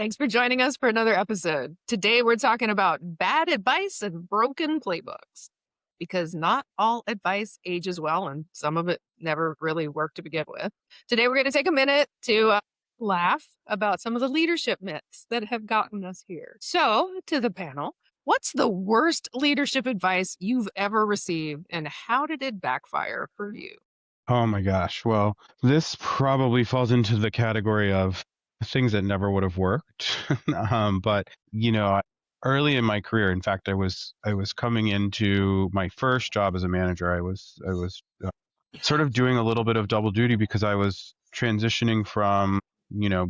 Thanks for joining us for another episode. Today, we're talking about bad advice and broken playbooks because not all advice ages well, and some of it never really worked to begin with. Today, we're going to take a minute to laugh about some of the leadership myths that have gotten us here. So, to the panel, what's the worst leadership advice you've ever received, and how did it backfire for you? Oh my gosh. Well, this probably falls into the category of things that never would have worked. But early in my career, in fact, I was coming into my first job as a manager. I was sort of doing a little bit of double duty because I was transitioning from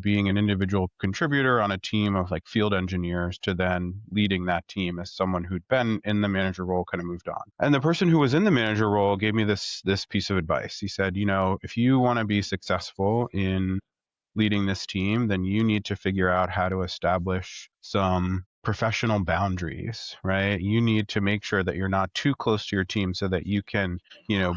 being an individual contributor on a team of like field engineers to then leading that team as someone who'd been in the manager role kind of moved on. And the person who was in the manager role gave me this piece of advice. He said, if you want to be successful in leading this team, then you need to figure out how to establish some professional boundaries, right? You need to make sure that you're not too close to your team so that you can,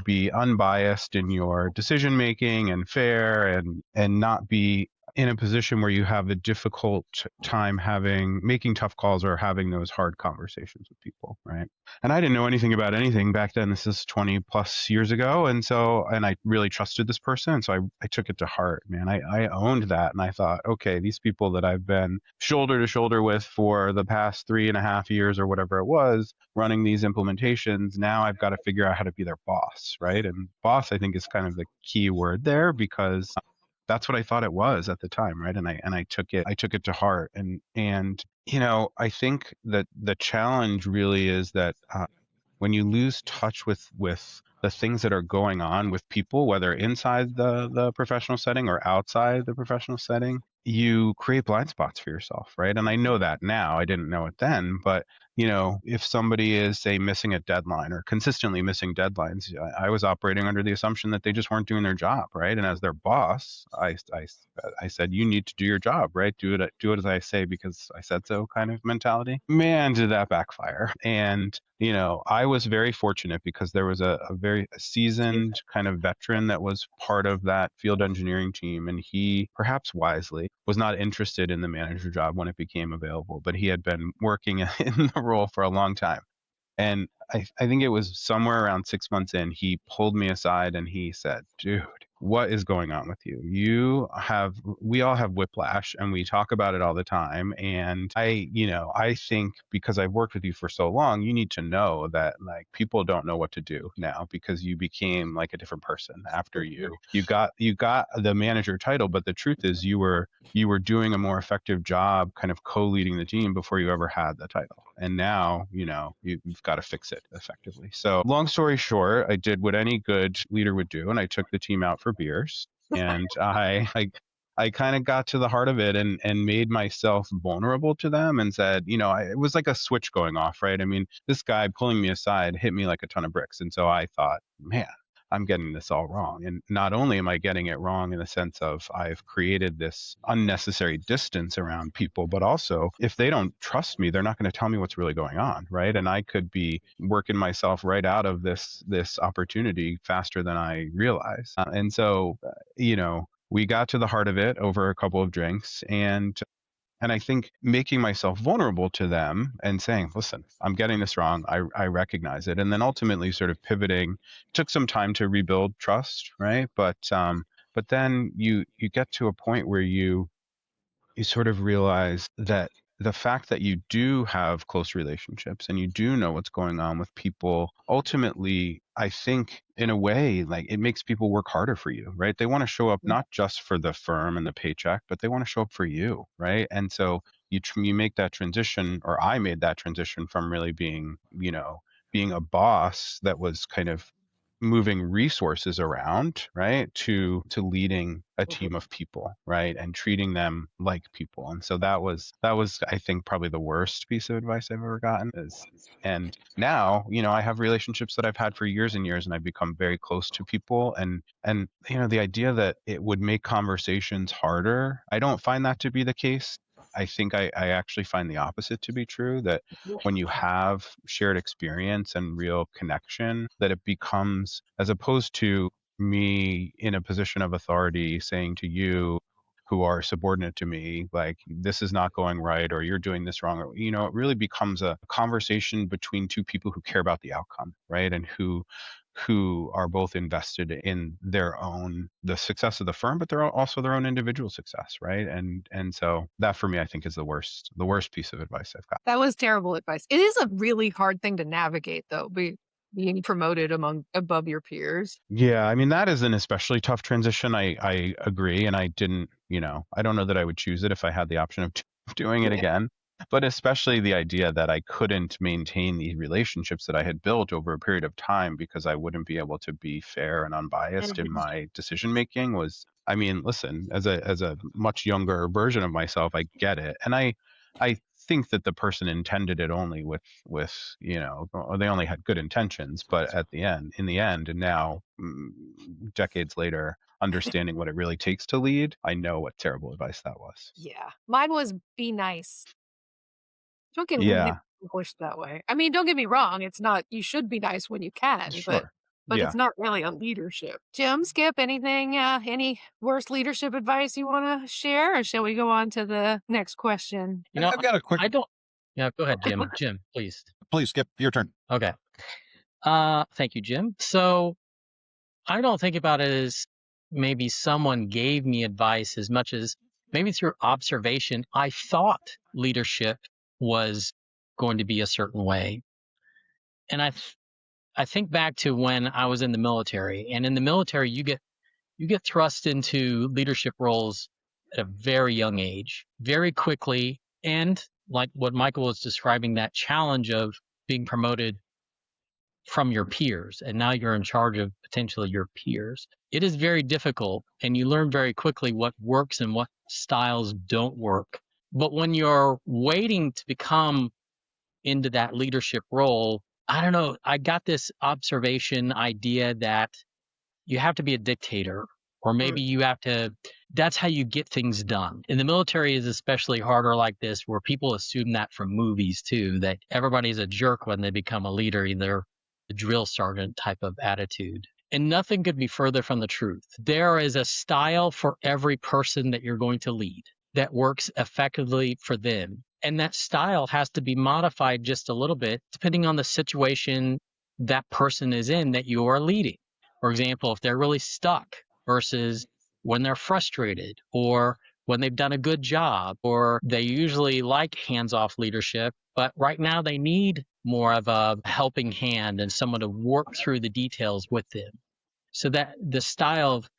be unbiased in your decision making and fair and not be in a position where you have a difficult time making tough calls or having those hard conversations with people, right? And I didn't know anything about anything back then. This is 20 plus years ago. And I really trusted this person. And so I took it to heart, man. I owned that. And I thought, okay, these people that I've been shoulder to shoulder with for the past 3.5 years or whatever it was, running these implementations, now I've got to figure out how to be their boss, right? And boss, I think, is kind of the key word there because that's what I thought it was at the time, right? And I took it to heart, and I think that the challenge really is that when you lose touch with the things that are going on with people, whether inside the professional setting or outside the professional setting, you create blind spots for yourself, right? And I know that now. I didn't know it then, but if somebody is, say, missing a deadline or consistently missing deadlines, I was operating under the assumption that they just weren't doing their job, right? And as their boss, I said, you need to do your job, right? Do it as I say because I said so kind of mentality. Man, did that backfire. And I was very fortunate because there was a very seasoned kind of veteran that was part of that field engineering team. And he, perhaps wisely, was not interested in the manager job when it became available, but he had been working in the role for a long time. And I think it was somewhere around 6 months in, he pulled me aside and he said, dude, what is going on with you? We all have whiplash and we talk about it all the time. And I think because I've worked with you for so long, you need to know that like people don't know what to do now because you became like a different person after you got the manager title. But the truth is you were doing a more effective job kind of co-leading the team before you ever had the title. And now, you've got to fix it effectively. So long story short, I did what any good leader would do. And I took the team out for beers and I kind of got to the heart of it and made myself vulnerable to them and said, it was like a switch going off, right? I mean, this guy pulling me aside hit me like a ton of bricks. And so I thought, man, I'm getting this all wrong. And not only am I getting it wrong in the sense of I've created this unnecessary distance around people, but also if they don't trust me, they're not going to tell me what's really going on, right? And I could be working myself right out of this opportunity faster than I realize. And so, we got to the heart of it over a couple of drinks, and I think making myself vulnerable to them and saying, listen, I'm getting this wrong. I recognize it. And then ultimately sort of pivoting took some time to rebuild trust, right? But then you get to a point where you sort of realize that the fact that you do have close relationships and you do know what's going on with people, ultimately, I think in a way, like it makes people work harder for you, right? They want to show up not just for the firm and the paycheck, but they want to show up for you, right? And so you make that transition, or I made that transition from really being a boss that was kind of moving resources around, right, to leading a team of people, right, and treating them like people. And so that was I think probably the worst piece of advice I've ever gotten is. And now I have relationships that I've had for years and years, and I've become very close to people, and the idea that it would make conversations harder, I don't find that to be the case. I think I actually find the opposite to be true, that when you have shared experience and real connection, that it becomes, as opposed to me in a position of authority saying to you, who are subordinate to me, like, this is not going right, or you're doing this wrong, or, it really becomes a conversation between two people who care about the outcome, right? And who are both invested in the success of the firm, but they're also their own individual success, right? And so that for me, I think, is the worst piece of advice I've got. That was terrible advice. It is a really hard thing to navigate though, being promoted above your peers. Yeah, I mean, that is an especially tough transition. I agree, and I don't know that I would choose it if I had the option of doing it Yeah. again. But especially the idea that I couldn't maintain the relationships that I had built over a period of time because I wouldn't be able to be fair and unbiased in Mhm. my decision making was, I mean, listen, as a much younger version of myself, I get it. And I think that the person intended it only with or they only had good intentions, but in the end, and now, decades later, understanding what it really takes to lead, I know what terrible advice that was. Yeah. Mine was be nice. Don't get really Yeah, accomplished that way. I mean, don't get me wrong, it's not you should be nice when you can, but sure. it's Yeah. not really a leadership. Jim, Skip, anything, any worst leadership advice you wanna share, or shall we go on to the next question? You know, I've got a quick, I don't Yeah, go ahead, Okay. Jim. Jim, please. please skip your turn. Okay. Thank you, Jim. So I don't think about it as maybe someone gave me advice as much as maybe through observation. I thought leadership was going to be a certain way. And I think back to when I was in the military, and in the military you get thrust into leadership roles at a very young age, very quickly, and like what Michael was describing, that challenge of being promoted from your peers, and now you're in charge of potentially your peers. It is very difficult, and you learn very quickly what works and what styles don't work. But when you're waiting to become into that leadership role, I don't know, I got this observation idea that you have to be a dictator, or Mm. maybe you have to, that's how you get things done. In the military is especially harder like this, where people assume that from movies too, that everybody's a jerk when they become a leader, either the drill sergeant type of attitude. And nothing could be further from the truth. There is a style for every person that you're going to lead that works effectively for them. And that style has to be modified just a little bit depending on the situation that person is in that you are leading. For example, if they're really stuck versus when they're frustrated, or when they've done a good job, or they usually like hands off leadership, but right now they need more of a helping hand and someone to work through the details with them. So that the style of,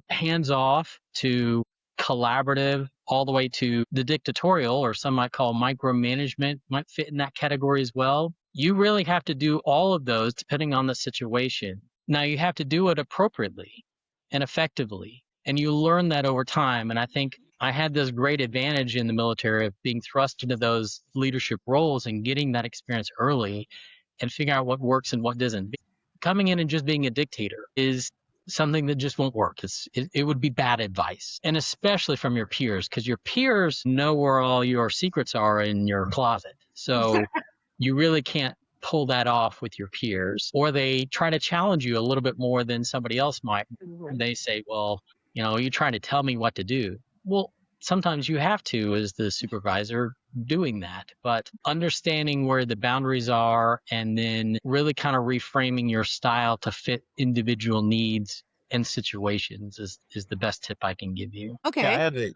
hands off to collaborative, all the way to the dictatorial, or some might call micromanagement, might fit in that category as well. You really have to do all of those depending on the situation. Now, you have to do it appropriately and effectively, and you learn that over time. And I think I had this great advantage in the military of being thrust into those leadership roles and getting that experience early and figuring out what works and what doesn't. Coming in and just being a dictator is something that just won't work. It would be bad advice, and especially from your peers, because your peers know where all your secrets are in your closet. So you really can't pull that off with your peers, or they try to challenge you a little bit more than somebody else might. Mhm. And they say, well, you're trying to tell me what to do. Well, sometimes you have to, as the supervisor, doing that, but understanding where the boundaries are and then really kind of reframing your style to fit individual needs and situations is the best tip I can give you. Yeah, Okay.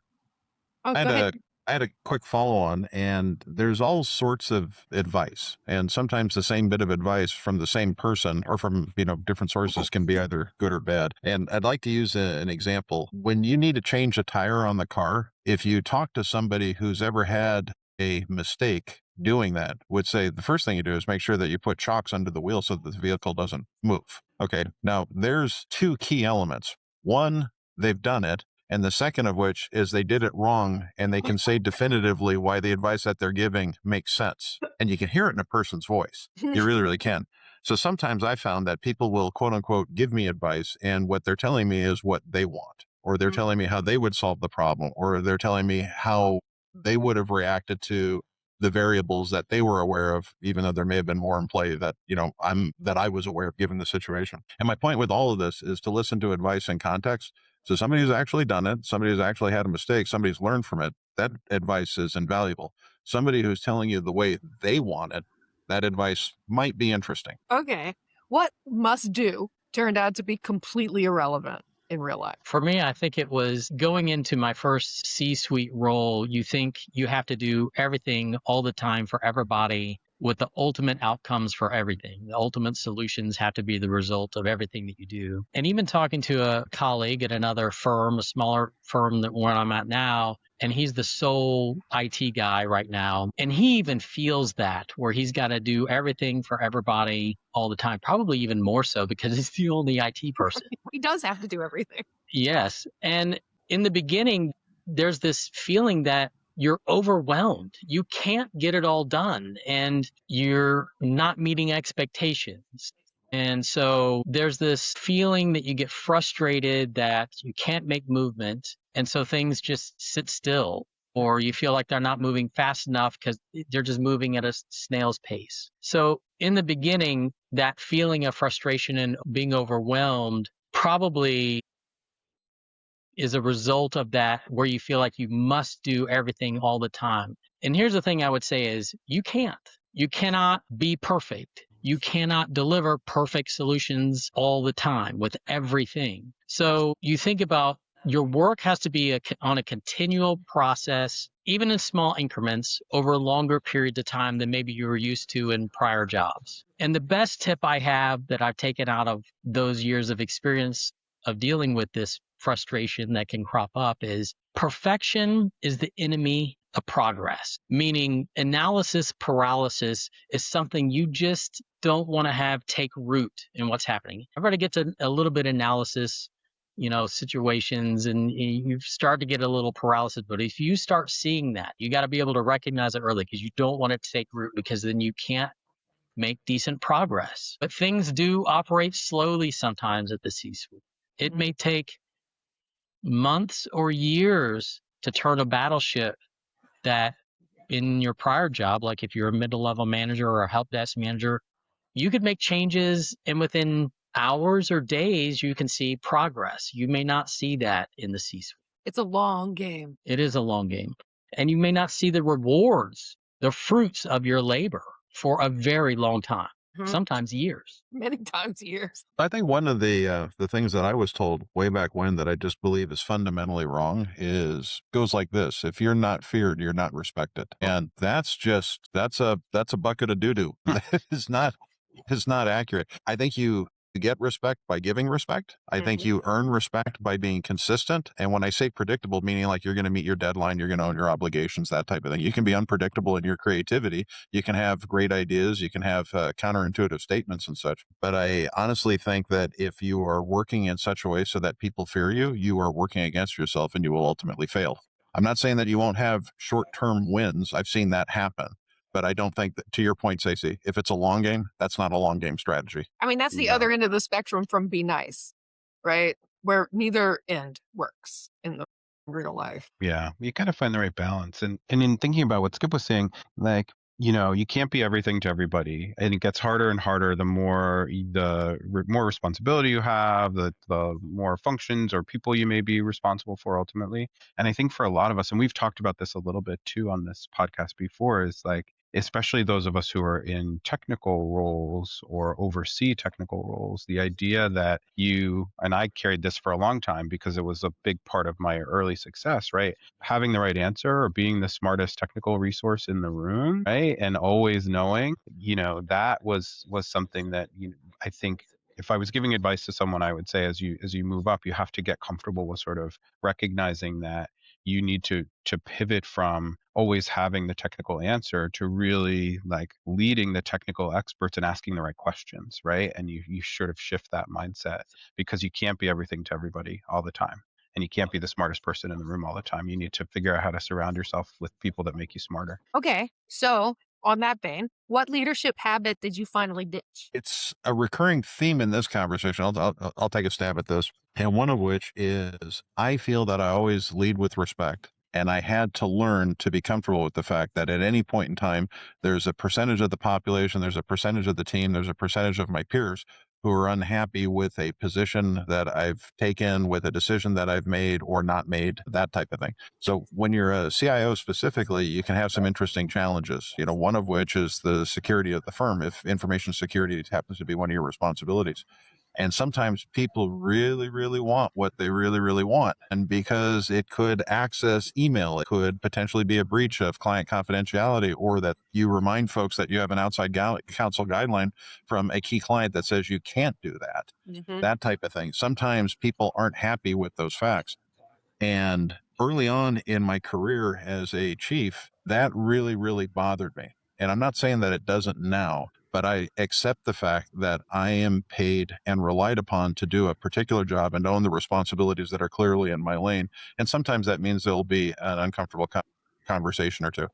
Oh, I go had ahead. a, I had a quick follow on, and there's all sorts of advice, and sometimes the same bit of advice from the same person or from different sources can be either good or bad. And I'd like to use an example. When you need to change a tire on the car, if you talk to somebody who's ever had a mistake doing that, would say the first thing you do is make sure that you put chocks under the wheel so that the vehicle doesn't move. Okay, now there's two key elements. One, they've done it. And the second of which is they did it wrong, and they can say definitively why the advice that they're giving makes sense. And you can hear it in a person's voice. You really, really can. So sometimes I found that people will quote unquote give me advice, and what they're telling me is what they want, or they're telling me how they would solve the problem, or they're telling me how they would have reacted to the variables that they were aware of, even though there may have been more in play that I was aware of given the situation. And my point with all of this is to listen to advice in context, So somebody who's actually done it, somebody who's actually had a mistake, somebody's learned from it, that advice is invaluable. Somebody who's telling you the way they want it, that advice might be interesting. Okay. What must do turned out to be completely irrelevant in real life? For me, I think it was going into my first C-suite role. You think you have to do everything all the time for everybody with the ultimate outcomes for everything. The ultimate solutions have to be the result of everything that you do. And even talking to a colleague at another firm, a smaller firm than where I'm at now, and he's the sole IT guy right now. And he even feels that, where he's got to do everything for everybody all the time, probably even more so because he's the only IT person. He does have to do everything. Yes. And in the beginning, there's this feeling that you're overwhelmed. You can't get it all done and you're not meeting expectations. And so there's this feeling that you get frustrated that you can't make movement. And so things just sit still, or you feel like they're not moving fast enough because they're just moving at a snail's pace. So in the beginning, that feeling of frustration and being overwhelmed probably is a result of that, where you feel like you must do everything all the time. And here's the thing I would say is you can't. You cannot be perfect. You cannot deliver perfect solutions all the time with everything. So you think about your work has to be on a continual process, even in small increments over longer periods of time than maybe you were used to in prior jobs. And the best tip I have that I've taken out of those years of experience of dealing with this frustration that can crop up is perfection is the enemy of progress, meaning analysis paralysis is something you just don't want to have take root in what's happening. Everybody gets a little bit of analysis, situations, and you start to get a little paralysis. But if you start seeing that, you got to be able to recognize it early, because you don't want it to take root, because then you can't make decent progress. But things do operate slowly sometimes at the C-suite. It may take months or years to turn a battleship that in your prior job, like if you're a middle level manager or a help desk manager, you could make changes and within hours or days, you can see progress. You may not see that in the C-suite. It's a long game. It is a long game. And you may not see the rewards, the fruits of your labor for a very long time. Sometimes years. Many times years. I think one of the things that I was told way back when that I just believe is fundamentally wrong goes like this: if you're not feared, you're not respected. And that's a bucket of doo-doo. It's not accurate. I think you get respect by giving respect. I think you earn respect by being consistent. And when I say predictable, meaning like you're going to meet your deadline, you're going to own your obligations, that type of thing. You can be unpredictable in your creativity. You can have great ideas. You can have counterintuitive statements and such. But I honestly think that if you are working in such a way so that people fear you, you are working against yourself and you will ultimately fail. I'm not saying that you won't have short-term wins. I've seen that happen. But I don't think that, to your point, Stacey, if it's a long game, that's not a long game strategy. I mean, that's the other end of the spectrum from be nice, right? Where neither end works in the real life. Yeah, you gotta find the right balance. And in thinking about what Skip was saying, like, you can't be everything to everybody, and it gets harder and harder the more more responsibility you have, the more functions or people you may be responsible for ultimately. And I think for a lot of us, and we've talked about this a little bit too on this podcast before, is like, especially those of us who are in technical roles or oversee technical roles, the idea that and I carried this for a long time because it was a big part of my early success, right? Having the right answer or being the smartest technical resource in the room, right? And always knowing, that was something that, I think if I was giving advice to someone, I would say, as you move up, you have to get comfortable with sort of recognizing that you need to pivot from always having the technical answer to really like leading the technical experts and asking the right questions, right? And you sort of shift that mindset, because you can't be everything to everybody all the time. And you can't be the smartest person in the room all the time. You need to figure out how to surround yourself with people that make you smarter. Okay, so on that vein, what leadership habit did you finally ditch? It's a recurring theme in this conversation. I'll take a stab at this. And one of which is I feel that I always lead with respect. And I had to learn to be comfortable with the fact that at any point in time, there's a percentage of the population, there's a percentage of the team, there's a percentage of my peers who are unhappy with a position that I've taken, with a decision that I've made or not made, that type of thing. So when you're a CIO specifically, you can have some interesting challenges, one of which is the security of the firm, if information security happens to be one of your responsibilities. And sometimes people really, really want what they really, really want. And because it could access email, it could potentially be a breach of client confidentiality, or that you remind folks that you have an outside counsel guideline from a key client that says you can't do that, Mhm. that type of thing. Sometimes people aren't happy with those facts. And early on in my career as a chief, that really, really bothered me. And I'm not saying that it doesn't now, but I accept the fact that I am paid and relied upon to do a particular job and own the responsibilities that are clearly in my lane. And sometimes that means there'll be an uncomfortable conversation or two.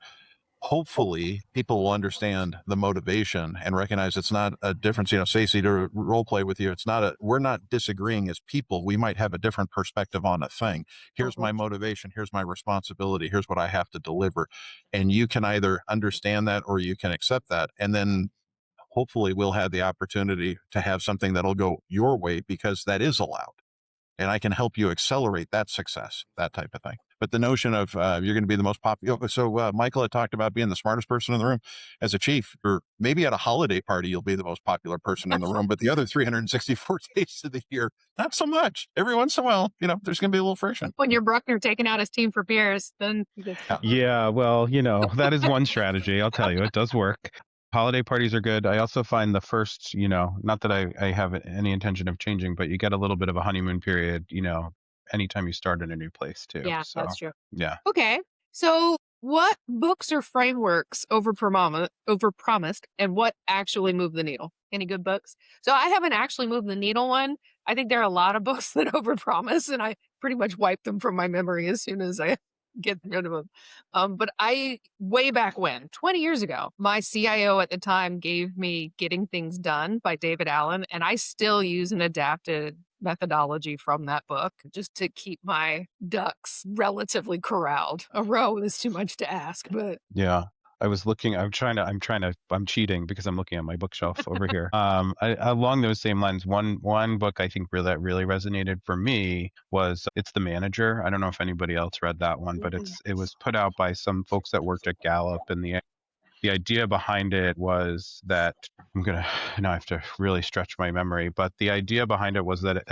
Hopefully people will understand the motivation and recognize it's not a difference, Stacey, to role play with you. We're not disagreeing as people. We might have a different perspective on a thing. Here's my motivation. Here's my responsibility. Here's what I have to deliver. And you can either understand that or you can accept that. And then hopefully we'll have the opportunity to have something that'll go your way, because that is allowed. And I can help you accelerate that success, that type of thing. But the notion of you're going to be the most popular. So Michael had talked about being the smartest person in the room. As a chief, or maybe at a holiday party, you'll be the most popular person in the room. But the other 364 days of the year, not so much. Every once in a while, there's going to be a little friction. When you're Bruckner taking out his team for beers, then you get Yeah, well, that is one strategy. I'll tell you, it does work. Holiday parties are good. I also find the first, not that I have any intention of changing, but you get a little bit of a honeymoon period, anytime you start in a new place too. Yeah, So, that's true. yeah. Okay. So what books or frameworks overpromised and what actually moved the needle? Any good books? So I haven't actually moved the needle one. I think there are a lot of books that overpromise, and I pretty much wipe them from my memory as soon as I get rid of them. But way back when, 20 years ago, my CIO at the time gave me Getting Things Done by David Allen, and I still use an adapted methodology from that book just to keep my ducks relatively corralled. A row is too much to ask, but Yeah. I was looking, I'm cheating because I'm looking at my bookshelf over here. Along those same lines, one book I think that really resonated for me was It's the Manager. I don't know if anybody else read that one, but it was put out by some folks that worked at Gallup, and the idea behind it was that I have to really stretch my memory, but the idea behind it was that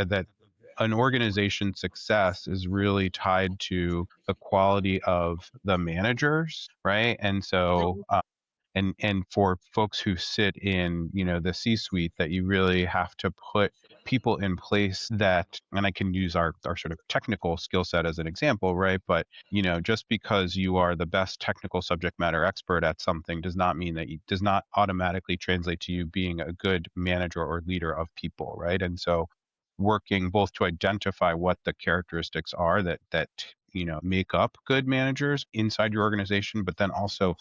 an organization's success is really tied to the quality of the managers, right? And so, and for folks who sit in, the C-suite, that you really have to put people in place that, and I can use our sort of technical skill set as an example, right? But, just because you are the best technical subject matter expert at something does not mean that does not automatically translate to you being a good manager or leader of people, right? And so working both to identify what the characteristics are that make up good managers inside your organization, but then also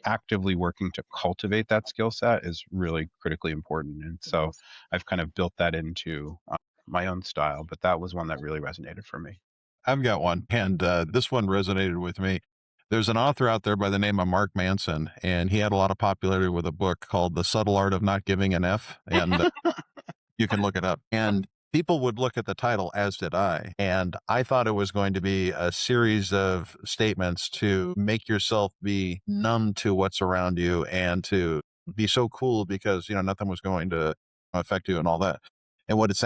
actively working to cultivate that skill set is really critically important. And so I've kind of built that into my own style, but that was one that really resonated for me. I've got one, and this one resonated with me. There's an author out there by the name of Mark Manson, and he had a lot of popularity with a book called The Subtle Art of Not Giving an F, and you can look it up. And people would look at the title, as did I, and I thought it was going to be a series of statements to make yourself be numb to what's around you and to be so cool because, nothing was going to affect you and all that. And what it's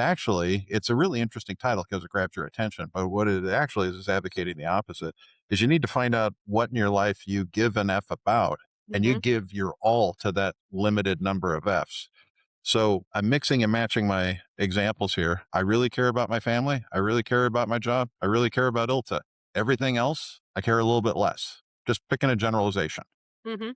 a really interesting title because it grabs your attention. But what it actually is advocating the opposite, is you need to find out what in your life you give an F about, and you give your all to that limited number of Fs. So I'm mixing and matching my examples here. I really care about my family. I really care about my job. I really care about ILTA. Everything else, I care a little bit less. Just picking a generalization. Mm-hmm.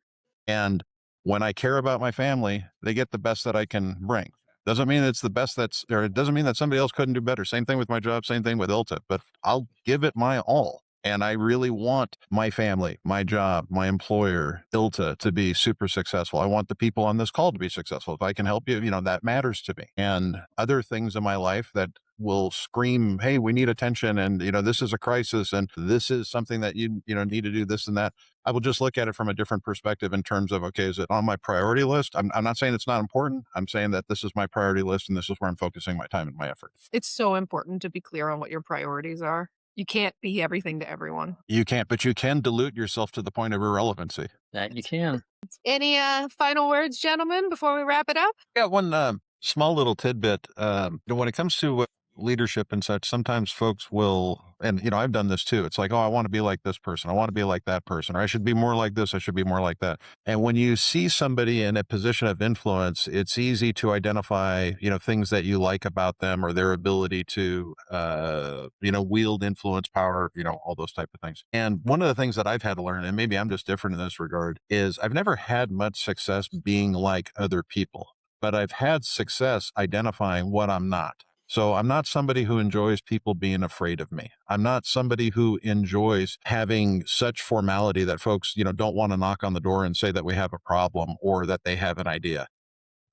And when I care about my family, they get the best that I can bring. Doesn't mean it's the best it doesn't mean that somebody else couldn't do better. Same thing with my job, same thing with ILTA, but I'll give it my all. And I really want my family, my job, my employer, ILTA to be super successful. I want the people on this call to be successful. If I can help you, that matters to me. And other things in my life that will scream, hey, we need attention, and this is a crisis, and this is something that you need to do this and that. I will just look at it from a different perspective in terms of, okay, is it on my priority list? I'm not saying it's not important. I'm saying that this is my priority list and this is where I'm focusing my time and my effort. It's so important to be clear on what your priorities are. You can't be everything to everyone. You can't, but you can dilute yourself to the point of irrelevancy. That you can. Any final words, gentlemen, before we wrap it up? Yeah, one small little tidbit. When it comes to leadership and such, sometimes folks will, and I've done this too. It's like, oh, I want to be like this person. I want to be like that person, or I should be more like this. I should be more like that. And when you see somebody in a position of influence, it's easy to identify, things that you like about them or their ability to, wield influence, power, all those type of things. And one of the things that I've had to learn, and maybe I'm just different in this regard, is I've never had much success being like other people, but I've had success identifying what I'm not. So I'm not somebody who enjoys people being afraid of me. I'm not somebody who enjoys having such formality that folks, don't want to knock on the door and say that we have a problem or that they have an idea.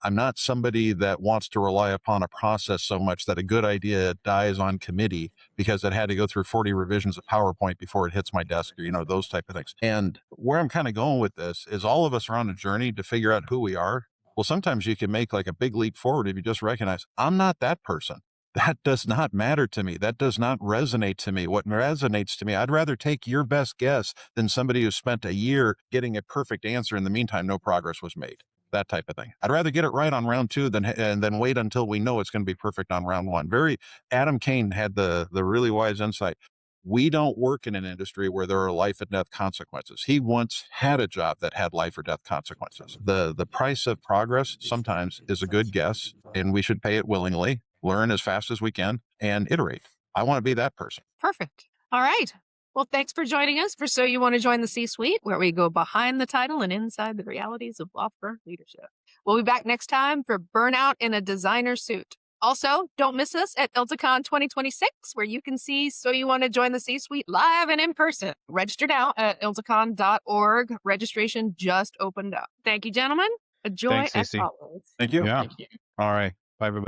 I'm not somebody that wants to rely upon a process so much that a good idea dies on committee because it had to go through 40 revisions of PowerPoint before it hits my desk, or, those type of things. And where I'm kind of going with this is all of us are on a journey to figure out who we are. Well, sometimes you can make like a big leap forward if you just recognize I'm not that person. That does not matter to me. That does not resonate to me. What resonates to me, I'd rather take your best guess than somebody who spent a year getting a perfect answer. In the meantime, no progress was made. That type of thing. I'd rather get it right on round 2 than wait until we know it's going to be perfect on round 1. Adam Kane had the really wise insight. We don't work in an industry where there are life and death consequences. He once had a job that had life or death consequences. The price of progress sometimes is a good guess, and we should pay it willingly, learn as fast as we can, and iterate. I want to be that person. Perfect. All right. Well, thanks for joining us for So You Want to Join the C-Suite, where we go behind the title and inside the realities of law firm leadership. We'll be back next time for Burnout in a Designer Suit. Also, don't miss us at ILTACon 2026, where you can see So You Want to Join the C-Suite live and in person. Register now at iltacon.org. Registration just opened up. Thank you, gentlemen. A joy Thanks, as Stacey. always. Thank you. Yeah. Thank you. All right. Bye, everybody.